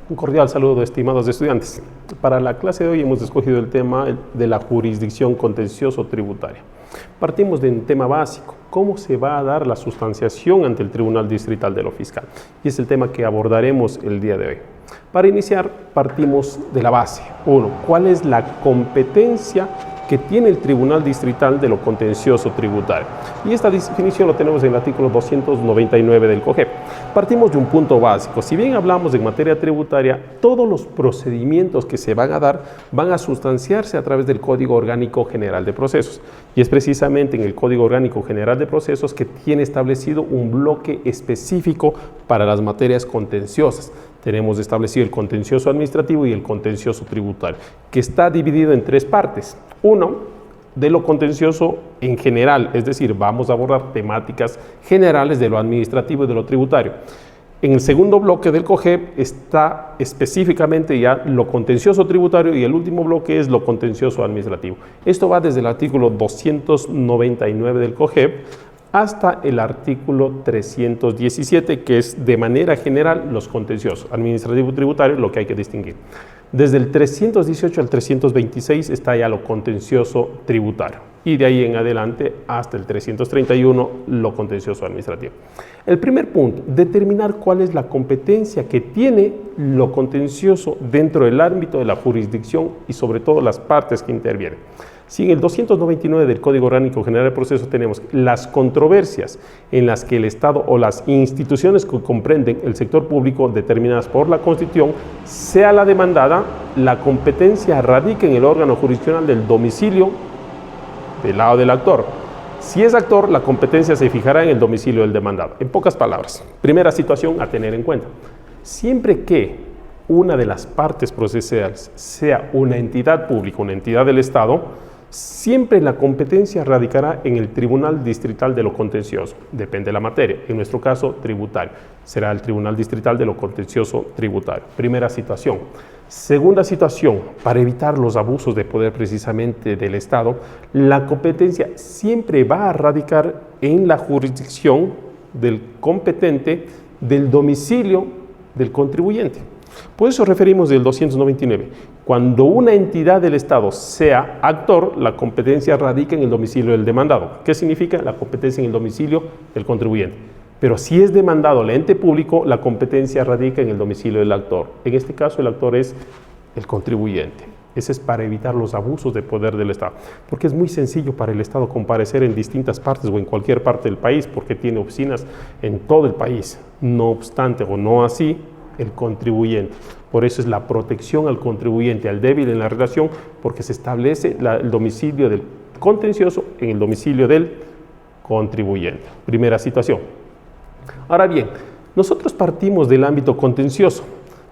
Un cordial saludo, estimados estudiantes. Para la clase de hoy hemos escogido el tema de la jurisdicción contencioso tributaria. Partimos de un tema básico, cómo se va a dar la sustanciación ante el Tribunal Distrital de lo Fiscal. Y es el tema que abordaremos el día de hoy. Para iniciar, partimos de la base. 1. ¿Cuál es la competencia que tiene el Tribunal Distrital de lo Contencioso Tributario? Y esta definición lo tenemos en el artículo 299 del COGEP. Partimos de un punto básico. Si bien hablamos en materia tributaria, todos los procedimientos que se van a dar van a sustanciarse a través del Código Orgánico General de Procesos. Y es precisamente en el Código Orgánico General de Procesos que tiene establecido un bloque específico para las materias contenciosas. Tenemos establecido el contencioso administrativo y el contencioso tributario, que está dividido en tres partes. Uno, de lo contencioso en general, es decir, vamos a abordar temáticas generales de lo administrativo y de lo tributario. En el segundo bloque del COGEP está específicamente ya lo contencioso tributario y el último bloque es lo contencioso administrativo. Esto va desde el artículo 299 del COGEP hasta el artículo 317, que es de manera general los contenciosos, administrativo y tributario, lo que hay que distinguir. Desde el 318 al 326 está ya lo contencioso tributario y de ahí en adelante hasta el 331 lo contencioso administrativo. El primer punto, determinar cuál es la competencia que tiene lo contencioso dentro del ámbito de la jurisdicción y sobre todo las partes que intervienen. Si en el 299 del Código Orgánico General de Procesos tenemos las controversias en las que el Estado o las instituciones que comprenden el sector público determinadas por la Constitución, sea la demandada, la competencia radica en el órgano jurisdiccional del domicilio del lado del actor. Si es actor, la competencia se fijará en el domicilio del demandado. En pocas palabras, primera situación a tener en cuenta. Siempre que una de las partes procesales sea una entidad pública, una entidad del Estado, siempre la competencia radicará en el Tribunal Distrital de lo Contencioso. Depende de la materia. En nuestro caso, tributario. Será el Tribunal Distrital de lo Contencioso Tributario. Primera situación. Segunda situación, para evitar los abusos de poder precisamente del Estado, la competencia siempre va a radicar en la jurisdicción del competente del domicilio del contribuyente. Por eso referimos del 299. Cuando una entidad del Estado sea actor, la competencia radica en el domicilio del demandado. ¿Qué significa? La competencia en el domicilio del contribuyente. Pero si es demandado el ente público, la competencia radica en el domicilio del actor. En este caso, el actor es el contribuyente. Ese es para evitar los abusos de poder del Estado. Porque es muy sencillo para el Estado comparecer en distintas partes o en cualquier parte del país, porque tiene oficinas en todo el país. No obstante, o no así, el contribuyente. Por eso es la protección al contribuyente, al débil en la relación, porque se establece el domicilio del contencioso en el domicilio del contribuyente. Primera situación. Ahora bien, nosotros partimos del ámbito contencioso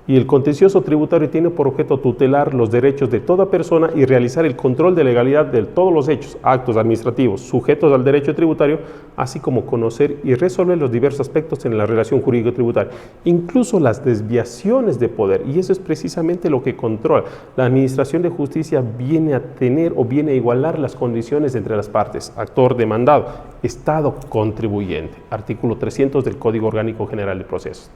y el contencioso tributario tiene por objeto tutelar los derechos de toda persona y realizar el control de legalidad de todos los hechos, actos administrativos sujetos al derecho tributario, así como conocer y resolver los diversos aspectos en la relación jurídico-tributaria, incluso las desviaciones de poder, y eso es precisamente lo que controla. La Administración de Justicia viene a tener o viene a igualar las condiciones entre las partes, actor demandado, Estado contribuyente, artículo 300 del Código Orgánico General de Procesos.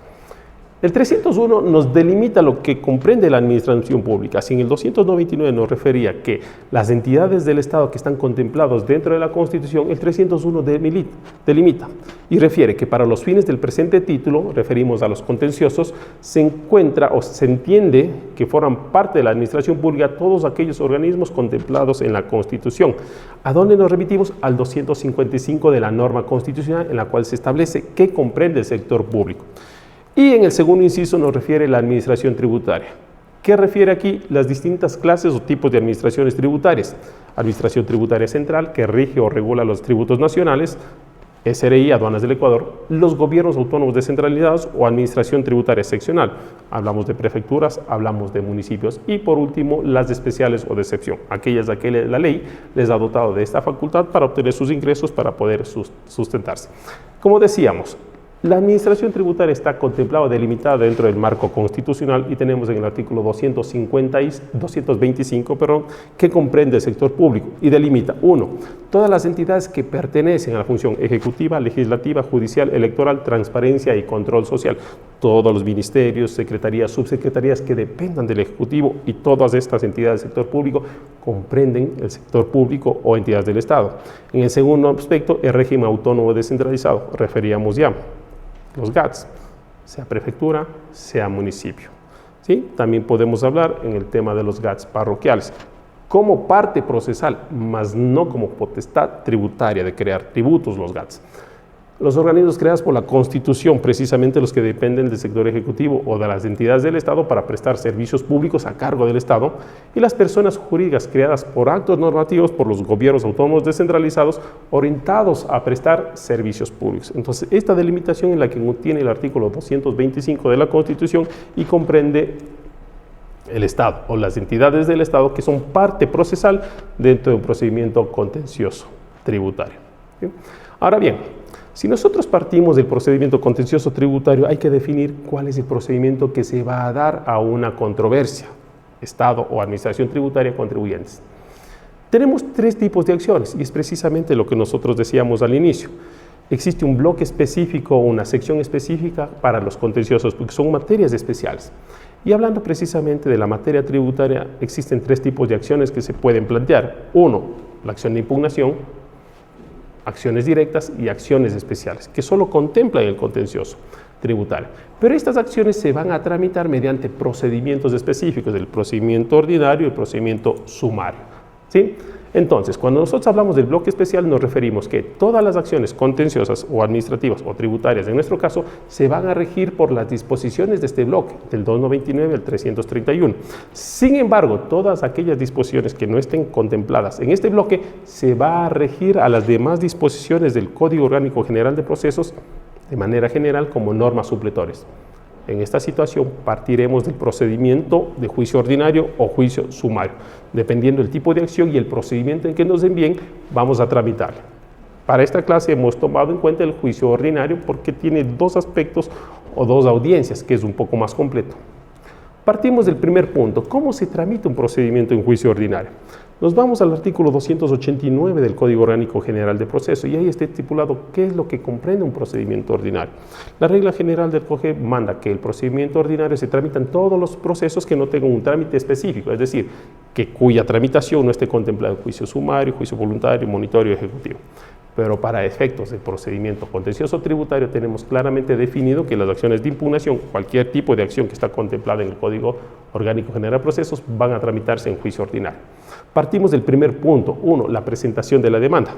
El 301 nos delimita lo que comprende la administración pública. Si en el 299 nos refería que las entidades del Estado que están contemplados dentro de la Constitución, el 301 delimita y refiere que para los fines del presente título, referimos a los contenciosos, se encuentra o se entiende que forman parte de la administración pública todos aquellos organismos contemplados en la Constitución. ¿A dónde nos remitimos? Al 255 de la norma constitucional en la cual se establece qué comprende el sector público. Y en el segundo inciso nos refiere la administración tributaria. ¿Qué refiere aquí? Las distintas clases o tipos de administraciones tributarias. Administración tributaria central, que rige o regula los tributos nacionales, SRI, Aduanas del Ecuador, los gobiernos autónomos descentralizados o administración tributaria seccional. Hablamos de prefecturas, hablamos de municipios y por último las especiales o de excepción, aquellas a que la ley les ha dotado de esta facultad para obtener sus ingresos para poder sustentarse. Como decíamos, la administración tributaria está contemplada o delimitada dentro del marco constitucional y tenemos en el artículo 225, que comprende el sector público y delimita: 1. Todas las entidades que pertenecen a la función ejecutiva, legislativa, judicial, electoral, transparencia y control social. todos los ministerios, secretarías, subsecretarías que dependan del Ejecutivo y todas estas entidades del sector público comprenden el sector público o entidades del Estado. En el segundo aspecto, el régimen autónomo descentralizado, referíamos ya, los GATS, sea prefectura, sea municipio. ¿Sí? También podemos hablar en el tema de los GATS parroquiales, como parte procesal, mas no como potestad tributaria de crear tributos los GATS. Los organismos creados por la Constitución, precisamente los que dependen del sector ejecutivo o de las entidades del Estado para prestar servicios públicos a cargo del Estado, y las personas jurídicas creadas por actos normativos por los gobiernos autónomos descentralizados orientados a prestar servicios públicos. Entonces, esta delimitación es la que tiene el artículo 225 de la Constitución y comprende el Estado o las entidades del Estado que son parte procesal dentro de un procedimiento contencioso tributario. ¿Sí? Ahora bien, si nosotros partimos del procedimiento contencioso tributario, hay que definir cuál es el procedimiento que se va a dar a una controversia, Estado o Administración Tributaria contribuyentes. Tenemos tres tipos de acciones y es precisamente lo que nosotros decíamos al inicio. Existe un bloque específico o una sección específica para los contenciosos porque son materias especiales. Y hablando precisamente de la materia tributaria, existen tres tipos de acciones que se pueden plantear. Uno, la acción de impugnación, acciones directas y acciones especiales, que solo contemplan el contencioso tributario. Pero estas acciones se van a tramitar mediante procedimientos específicos, el procedimiento ordinario y el procedimiento sumario. ¿Sí? Entonces, cuando nosotros hablamos del bloque especial, nos referimos que todas las acciones contenciosas o administrativas o tributarias, en nuestro caso, se van a regir por las disposiciones de este bloque, del 299 al 331. Sin embargo, todas aquellas disposiciones que no estén contempladas en este bloque, se va a regir a las demás disposiciones del Código Orgánico General de Procesos, de manera general, como normas supletorias. En esta situación partiremos del procedimiento de juicio ordinario o juicio sumario. Dependiendo del tipo de acción y el procedimiento en que nos envíen, vamos a tramitar. Para esta clase hemos tomado en cuenta el juicio ordinario porque tiene dos aspectos o dos audiencias, que es un poco más completo. Partimos del primer punto. ¿Cómo se tramita un procedimiento en juicio ordinario? Nos vamos al artículo 289 del Código Orgánico General de Proceso y ahí está estipulado qué es lo que comprende un procedimiento ordinario. La regla general del COGE manda que el procedimiento ordinario se tramitan todos los procesos que no tengan un trámite específico, es decir, que cuya tramitación no esté contemplada en juicio sumario, juicio voluntario, monitorio ejecutivo. Pero para efectos del procedimiento contencioso tributario tenemos claramente definido que las acciones de impugnación, cualquier tipo de acción que está contemplada en el Código Orgánico General de Procesos, van a tramitarse en juicio ordinario. Partimos del primer punto, 1, la presentación de la demanda.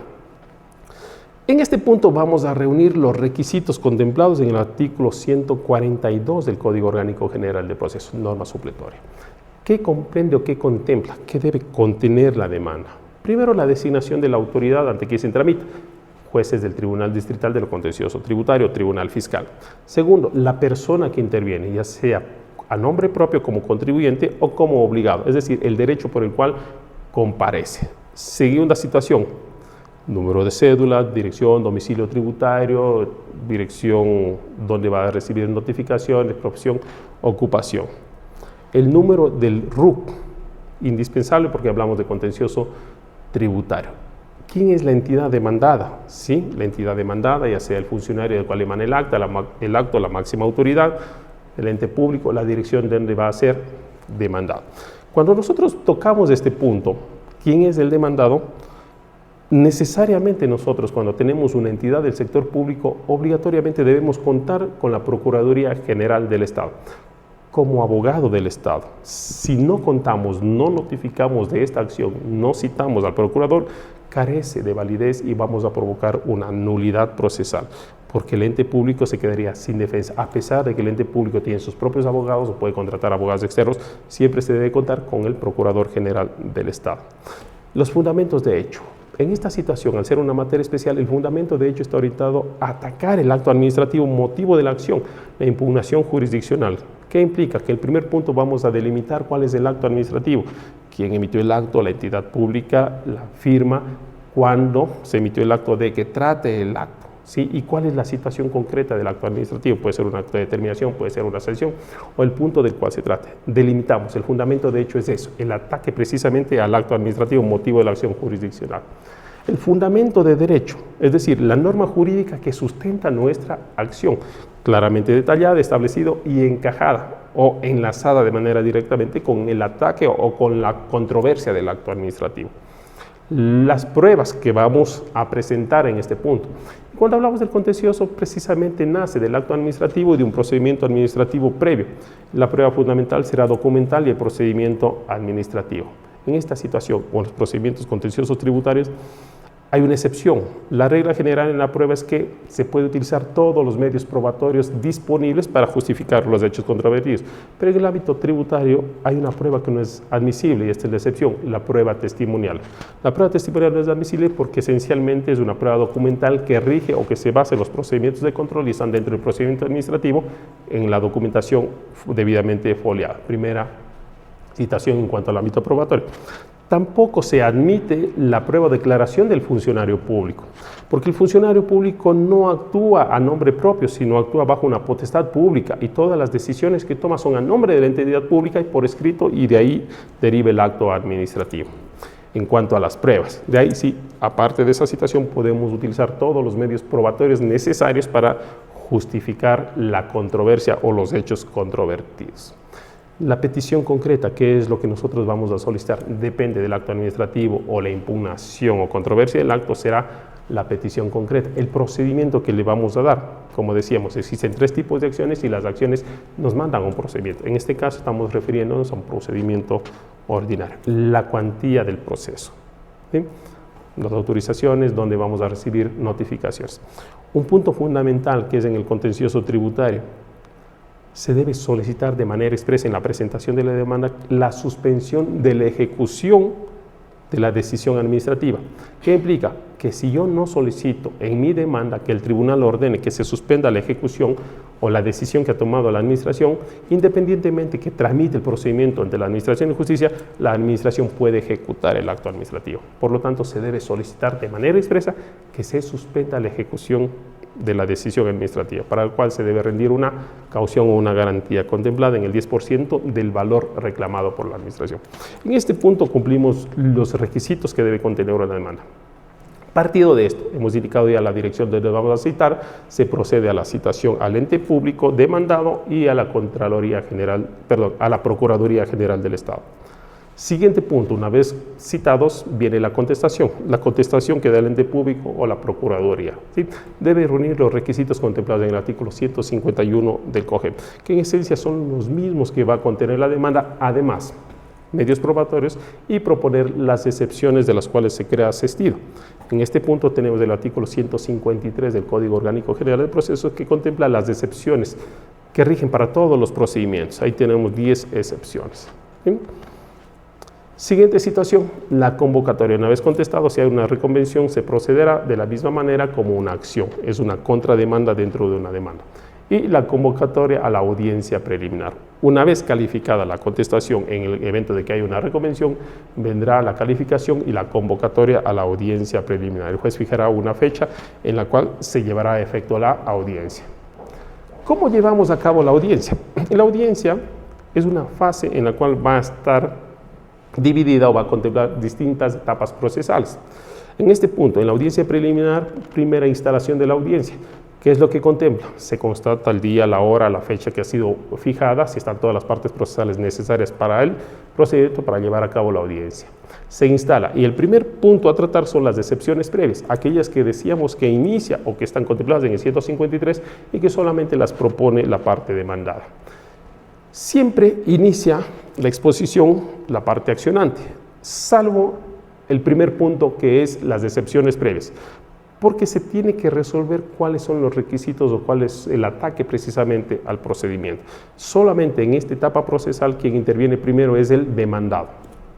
En este punto vamos a reunir los requisitos contemplados en el artículo 142 del Código Orgánico General de Procesos, norma supletoria. ¿Qué comprende o qué contempla? ¿Qué debe contener la demanda? Primero, la designación de la autoridad ante quien se tramita, jueces del Tribunal Distrital de lo Contencioso Tributario o Tribunal Fiscal. Segundo, la persona que interviene, ya sea a nombre propio como contribuyente o como obligado, es decir, el derecho por el cual comparece. Segunda situación, número de cédula, dirección, domicilio tributario, dirección donde va a recibir notificaciones, profesión, ocupación. El número del RUC, indispensable porque hablamos de contencioso tributario. ¿Quién es la entidad demandada? Sí, la entidad demandada, ya sea el funcionario del cual emana el acto, la máxima autoridad, el ente público, la dirección de donde va a ser demandado. Cuando nosotros tocamos este punto, ¿quién es el demandado? Necesariamente nosotros, cuando tenemos una entidad del sector público, obligatoriamente debemos contar con la Procuraduría General del Estado, como abogado del Estado. Si no contamos, no notificamos de esta acción, no citamos al procurador, carece de validez y vamos a provocar una nulidad procesal, porque el ente público se quedaría sin defensa. A pesar de que el ente público tiene sus propios abogados o puede contratar abogados externos, siempre se debe contar con el Procurador General del Estado. Los fundamentos de hecho. En esta situación, al ser una materia especial, el fundamento de hecho está orientado a atacar el acto administrativo motivo de la acción, la impugnación jurisdiccional. ¿Qué implica? Que el primer punto vamos a delimitar cuál es el acto administrativo, quién emitió el acto, la entidad pública, la firma, cuándo se emitió el acto, de qué trate el acto, ¿sí? Y cuál es la situación concreta del acto administrativo. Puede ser un acto de determinación, puede ser una sanción o el punto del cual se trate. Delimitamos, el fundamento de hecho es eso, el ataque precisamente al acto administrativo motivo de la acción jurisdiccional. El fundamento de derecho, es decir, la norma jurídica que sustenta nuestra acción. claramente detallada, establecida y encajada o enlazada de manera directamente con el ataque o con la controversia del acto administrativo. Las pruebas que vamos a presentar en este punto. Cuando hablamos del contencioso, precisamente nace del acto administrativo y de un procedimiento administrativo previo. La prueba fundamental será documental y el procedimiento administrativo. En esta situación, con los procedimientos contenciosos tributarios, hay una excepción. La regla general en la prueba es que se puede utilizar todos los medios probatorios disponibles para justificar los hechos controvertidos. Pero en el ámbito tributario hay una prueba que no es admisible y esta es la excepción, la prueba testimonial. La prueba testimonial no es admisible porque esencialmente es una prueba documental que rige o que se basa en los procedimientos de control y están dentro del procedimiento administrativo en la documentación debidamente foliada. Primera citación en cuanto al ámbito probatorio. Tampoco se admite la prueba o declaración del funcionario público, porque el funcionario público no actúa a nombre propio, sino actúa bajo una potestad pública y todas las decisiones que toma son a nombre de la entidad pública y por escrito, y de ahí deriva el acto administrativo. En cuanto a las pruebas, de ahí sí, aparte de esa situación, podemos utilizar todos los medios probatorios necesarios para justificar la controversia o los hechos controvertidos. La petición concreta, que es lo que nosotros vamos a solicitar, depende del acto administrativo o la impugnación o controversia del acto, será la petición concreta. El procedimiento que le vamos a dar, como decíamos, existen 3 tipos de acciones y las acciones nos mandan a un procedimiento. En este caso estamos refiriéndonos a un procedimiento ordinario. La cuantía del proceso, ¿sí? Las autorizaciones, donde vamos a recibir notificaciones. Un punto fundamental que es en el contencioso tributario, se debe solicitar de manera expresa en la presentación de la demanda la suspensión de la ejecución de la decisión administrativa. ¿Qué implica? Que si yo no solicito en mi demanda que el tribunal ordene que se suspenda la ejecución o la decisión que ha tomado la administración, independientemente que tramite el procedimiento ante la Administración de Justicia, la administración puede ejecutar el acto administrativo. Por lo tanto, se debe solicitar de manera expresa que se suspenda la ejecución de la decisión administrativa, para el cual se debe rendir una caución o una garantía contemplada en el 10% del valor reclamado por la administración. En este punto cumplimos los requisitos que debe contener una demanda. Partido de esto, hemos indicado ya la dirección donde vamos a citar, se procede a la citación al ente público demandado y a la Contraloría General, a la Procuraduría General del Estado. Siguiente punto, una vez citados, viene la contestación que da el ente público o la Procuraduría, ¿sí? Debe reunir los requisitos contemplados en el artículo 151 del COGEP, que en esencia son los mismos que va a contener la demanda, además, medios probatorios y proponer las excepciones de las cuales se crea asistido. En este punto tenemos el artículo 153 del Código Orgánico General del Proceso que contempla las excepciones que rigen para todos los procedimientos. Ahí tenemos 10 excepciones, ¿sí? Siguiente situación, la convocatoria. Una vez contestado, si hay una reconvención, se procederá de la misma manera como una acción. Es una contrademanda dentro de una demanda. Y la convocatoria a la audiencia preliminar. Una vez calificada la contestación en el evento de que haya una reconvención, vendrá la calificación y la convocatoria a la audiencia preliminar. El juez fijará una fecha en la cual se llevará a efecto la audiencia. ¿Cómo llevamos a cabo la audiencia? La audiencia es una fase en la cual va a estar dividida o va a contemplar distintas etapas procesales. En este punto, en la audiencia preliminar, primera instalación de la audiencia, ¿qué es lo que contempla? Se constata el día, la hora, la fecha que ha sido fijada, si están todas las partes procesales necesarias para el procedimiento para llevar a cabo la audiencia. Se instala y el primer punto a tratar son las excepciones previas, aquellas que decíamos que inicia o que están contempladas en el 153 y que solamente las propone la parte demandada. Siempre inicia la exposición la parte accionante, salvo el primer punto que es las excepciones previas, porque se tiene que resolver cuáles son los requisitos o cuál es el ataque precisamente al procedimiento. Solamente en esta etapa procesal quien interviene primero es el demandado.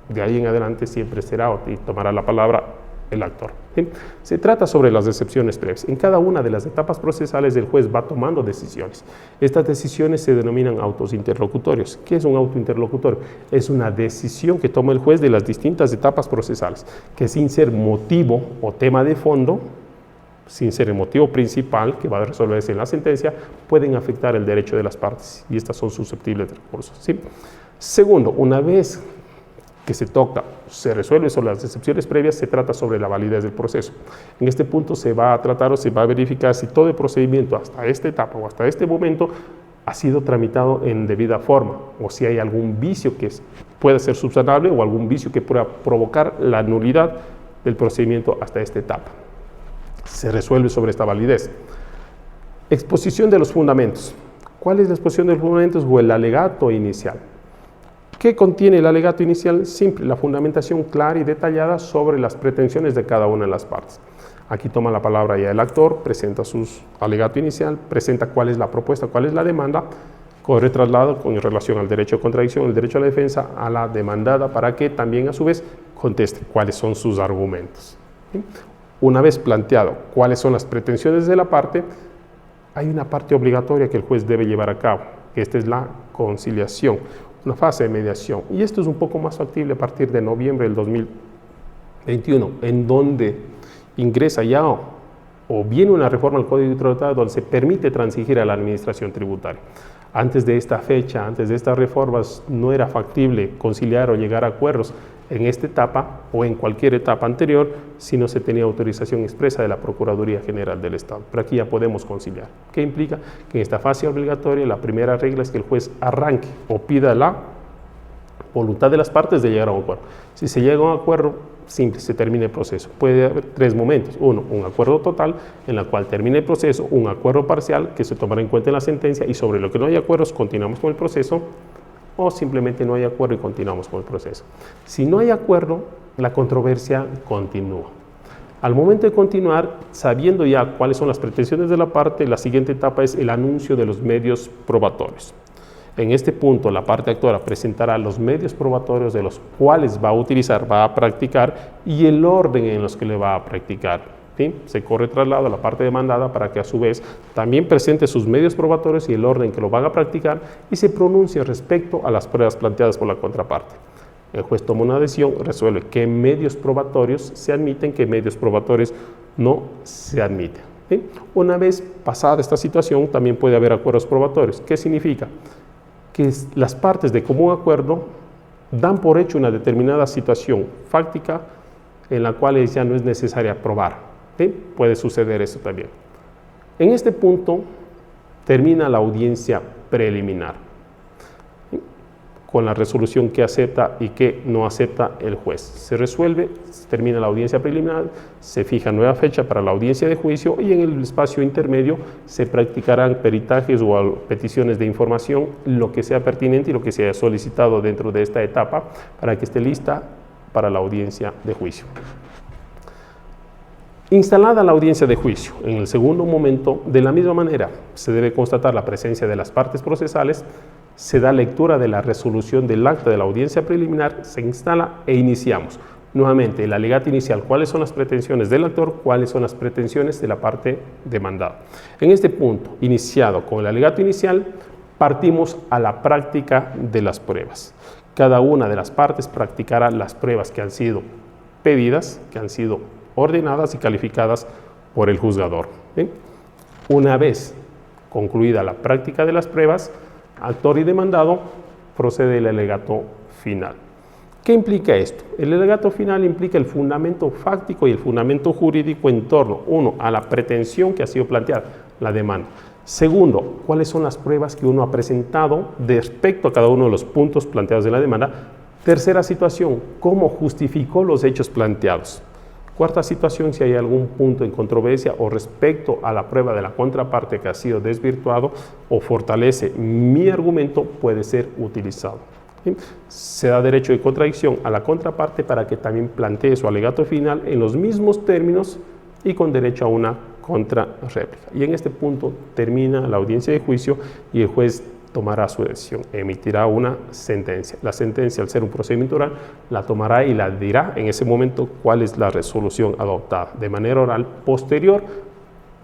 De ahí en adelante siempre será y tomará la palabra el actor. ¿Sí? Se trata sobre las excepciones previas. En cada una de las etapas procesales el juez va tomando decisiones. Estas decisiones se denominan autos interlocutorios. ¿Qué es un auto interlocutorio? Es una decisión que toma el juez de las distintas etapas procesales, que sin ser motivo o tema de fondo, sin ser el motivo principal que va a resolverse en la sentencia, pueden afectar el derecho de las partes y estas son susceptibles de recursos. ¿Sí? Segundo, una vez que se toca, se resuelve sobre las excepciones previas, se trata sobre la validez del proceso. En este punto se va a tratar o se va a verificar si todo el procedimiento hasta esta etapa o hasta este momento ha sido tramitado en debida forma, o si hay algún vicio que pueda ser subsanable o algún vicio que pueda provocar la nulidad del procedimiento hasta esta etapa. Se resuelve sobre esta validez. Exposición de los fundamentos. ¿Cuál es la exposición de los fundamentos o el alegato inicial? ¿Qué contiene el alegato inicial? Simple, la fundamentación clara y detallada sobre las pretensiones de cada una de las partes. Aquí toma la palabra ya el actor, presenta su alegato inicial, presenta cuál es la propuesta, cuál es la demanda, corre traslado con relación al derecho de contradicción, el derecho a la defensa, a la demandada, para que también a su vez conteste cuáles son sus argumentos. Una vez planteado cuáles son las pretensiones de la parte, hay una parte obligatoria que el juez debe llevar a cabo, que esta es la conciliación, una fase de mediación. Y esto es un poco más factible a partir de noviembre del 2021, en donde ingresa ya o viene una reforma al Código Tributario donde se permite transigir a la administración tributaria. Antes de esta fecha, antes de estas reformas, no era factible conciliar o llegar a acuerdos en esta etapa o en cualquier etapa anterior si no se tenía autorización expresa de la Procuraduría General del Estado. Pero aquí ya podemos conciliar. ¿Qué implica? Que en esta fase obligatoria la primera regla es que el juez arranque o pida la voluntad de las partes de llegar a un acuerdo. Si se llega a un acuerdo, simple, se termina el proceso. Puede haber tres momentos. Uno, un acuerdo total en el cual termina el proceso, un acuerdo parcial que se tomará en cuenta en la sentencia y sobre lo que no hay acuerdos continuamos con el proceso, o simplemente no hay acuerdo y continuamos con el proceso. Si no hay acuerdo, la controversia continúa. Al momento de continuar, sabiendo ya cuáles son las pretensiones de la parte, la siguiente etapa es el anuncio de los medios probatorios. En este punto, la parte actora presentará los medios probatorios de los cuales va a utilizar, va a practicar y el orden en los que le va a practicar. ¿Sí? Se corre traslado a la parte demandada para que a su vez también presente sus medios probatorios y el orden que lo van a practicar y se pronuncie respecto a las pruebas planteadas por la contraparte. El juez toma una decisión, resuelve qué medios probatorios se admiten, qué medios probatorios no se admiten. ¿Sí? Una vez pasada esta situación, también puede haber acuerdos probatorios. ¿Qué significa? Que las partes de común acuerdo dan por hecho una determinada situación fáctica en la cual ya no es necesaria probar. ¿Sí? Puede suceder eso también. En este punto termina la audiencia preliminar, ¿sí? Con la resolución que acepta y que no acepta el juez. Se resuelve, se termina la audiencia preliminar, se fija nueva fecha para la audiencia de juicio y en el espacio intermedio se practicarán peritajes o peticiones de información, lo que sea pertinente y lo que se haya solicitado dentro de esta etapa para que esté lista para la audiencia de juicio. Instalada la audiencia de juicio, en el segundo momento, de la misma manera, se debe constatar la presencia de las partes procesales, se da lectura de la resolución del acta de la audiencia preliminar, se instala e iniciamos. Nuevamente, el alegato inicial, cuáles son las pretensiones del actor, cuáles son las pretensiones de la parte demandada. En este punto, iniciado con el alegato inicial, partimos a la práctica de las pruebas. Cada una de las partes practicará las pruebas que han sido pedidas, que han sido ordenadas y calificadas por el juzgador. ¿Sí? Una vez concluida la práctica de las pruebas, actor y demandado, procede el alegato final. ¿Qué implica esto? El alegato final implica el fundamento fáctico y el fundamento jurídico en torno, uno, a la pretensión que ha sido planteada, la demanda. Segundo, cuáles son las pruebas que uno ha presentado respecto a cada uno de los puntos planteados en la demanda. Tercera situación, cómo justificó los hechos planteados. Cuarta situación, si hay algún punto en controversia o respecto a la prueba de la contraparte que ha sido desvirtuado o fortalece mi argumento, puede ser utilizado. ¿Sí? Se da derecho de contradicción a la contraparte para que también plantee su alegato final en los mismos términos y con derecho a una contrarréplica. Y en este punto termina la audiencia de juicio y el juez tomará su decisión, emitirá una sentencia. La sentencia, al ser un procedimiento oral, la tomará y la dirá en ese momento cuál es la resolución adoptada. De manera oral, posterior,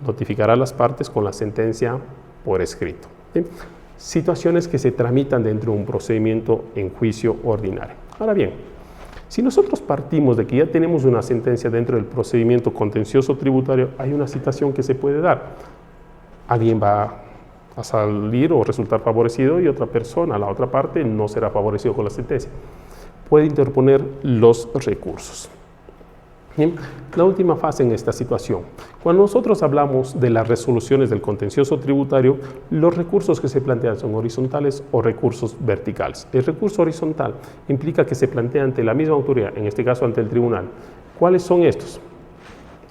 notificará a las partes con la sentencia por escrito. ¿Sí? Situaciones que se tramitan dentro de un procedimiento en juicio ordinario. Ahora bien, si nosotros partimos de que ya tenemos una sentencia dentro del procedimiento contencioso tributario, hay una situación que se puede dar. Alguien va a salir o resultar favorecido y otra persona, la otra parte, no será favorecido con la sentencia. puede interponer los recursos. Bien, la última fase en esta situación. Cuando nosotros hablamos de las resoluciones del contencioso tributario, los recursos que se plantean son horizontales o recursos verticales. El recurso horizontal implica que se plantea ante la misma autoridad, en este caso ante el tribunal. ¿Cuáles son estos?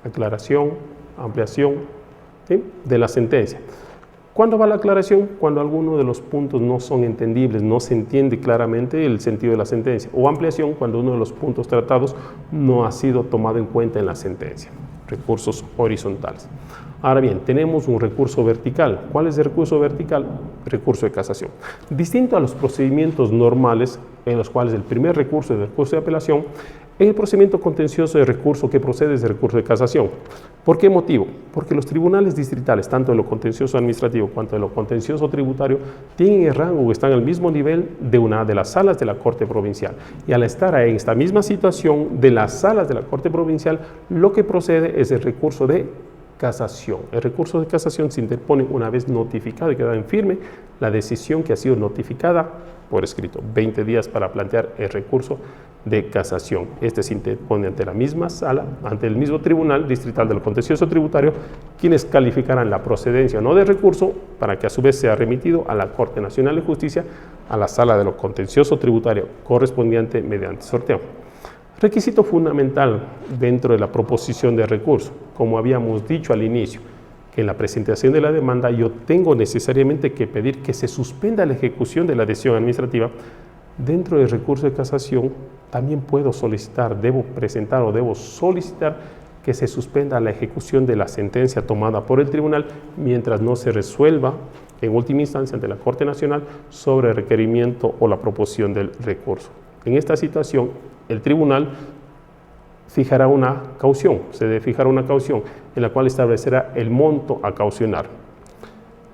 Aclaración, ampliación, ¿sí?, de la sentencia. ¿Cuándo va la aclaración? Cuando alguno de los puntos no son entendibles, no se entiende claramente el sentido de la sentencia. O ampliación, cuando uno de los puntos tratados no ha sido tomado en cuenta en la sentencia. Recursos horizontales. Ahora bien, tenemos un recurso vertical. ¿Cuál es el recurso vertical? Recurso de casación. Distinto a los procedimientos normales, en los cuales el primer recurso es el recurso de apelación, en el procedimiento contencioso de recurso que procede es el recurso de casación. ¿Por qué motivo? Porque los tribunales distritales, tanto en lo contencioso administrativo cuanto en lo contencioso tributario, tienen el rango o están al mismo nivel de una de las salas de la Corte Provincial. Y al estar en esta misma situación de las salas de la Corte Provincial, lo que procede es el recurso de casación. El recurso de casación se interpone una vez notificado y queda en firme la decisión que ha sido notificada por escrito. 20 días para plantear el recurso de casación. Este se interpone ante la misma sala, ante el mismo tribunal distrital del contencioso tributario, quienes calificarán la procedencia o no del recurso para que a su vez sea remitido a la Corte Nacional de Justicia, a la sala de lo contencioso tributario correspondiente mediante sorteo. Requisito fundamental dentro de la proposición de recurso, como habíamos dicho al inicio, que en la presentación de la demanda yo tengo necesariamente que pedir que se suspenda la ejecución de la decisión administrativa. Dentro del recurso de casación también puedo solicitar, debo presentar o debo solicitar que se suspenda la ejecución de la sentencia tomada por el tribunal mientras no se resuelva en última instancia ante la Corte Nacional sobre el requerimiento o la proposición del recurso. En esta situación, el tribunal fijará una caución, se debe fijar una caución en la cual establecerá el monto a caucionar.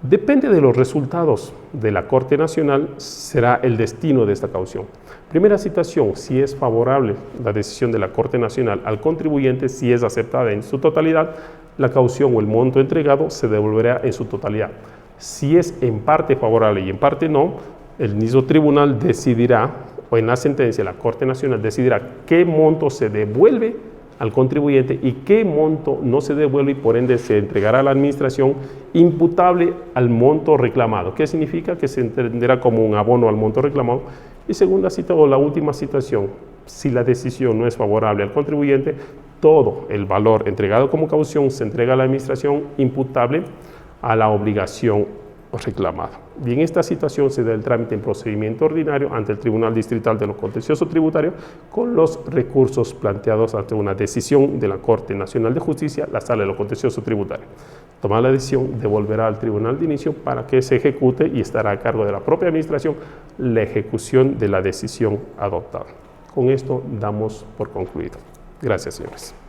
Depende de los resultados de la Corte Nacional, será el destino de esta caución. Primera situación, si es favorable la decisión de la Corte Nacional al contribuyente, si es aceptada en su totalidad, la caución o el monto entregado se devolverá en su totalidad. Si es en parte favorable y en parte no, el mismo tribunal decidirá, o en la sentencia la Corte Nacional decidirá qué monto se devuelve al contribuyente y qué monto no se devuelve y por ende se entregará a la administración imputable al monto reclamado. ¿Qué significa? Que se entenderá como un abono al monto reclamado. Y segunda cita o la última situación, si la decisión no es favorable al contribuyente, todo el valor entregado como caución se entrega a la administración imputable a la obligación reclamada. Y en esta situación se da el trámite en procedimiento ordinario ante el Tribunal Distrital de lo Contencioso Tributario con los recursos planteados ante una decisión de la Corte Nacional de Justicia, la Sala de lo Contencioso Tributario. Tomada la decisión, devolverá al tribunal de inicio para que se ejecute y estará a cargo de la propia administración la ejecución de la decisión adoptada. Con esto damos por concluido. Gracias, señores.